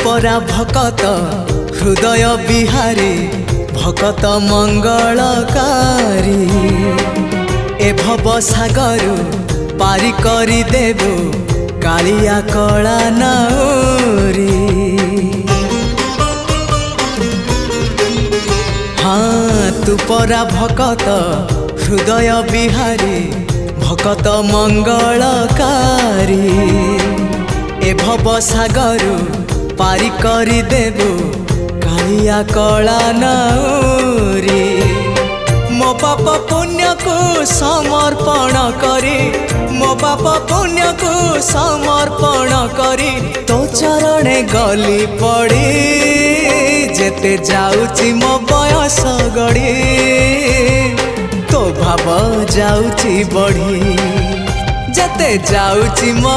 परा भकत हृदय बिहारी भकत मंगलकारी ए भव सागर पारी करी देबो कालिया कला नाउरी। हाँ तू परा भकत हृदय बिहारी भकत मंगलकारी ए भव सागर पारी करी देबो कालिया कला नाउरी। मो पाप पुण्य को समर्पण करी मो पाप पुण्य को समर्पण करी तो चरणे गली पड़ी जेते जाउची मो बयस गड़ी तो भाव जाउची बढ़ी जेते जाउची मो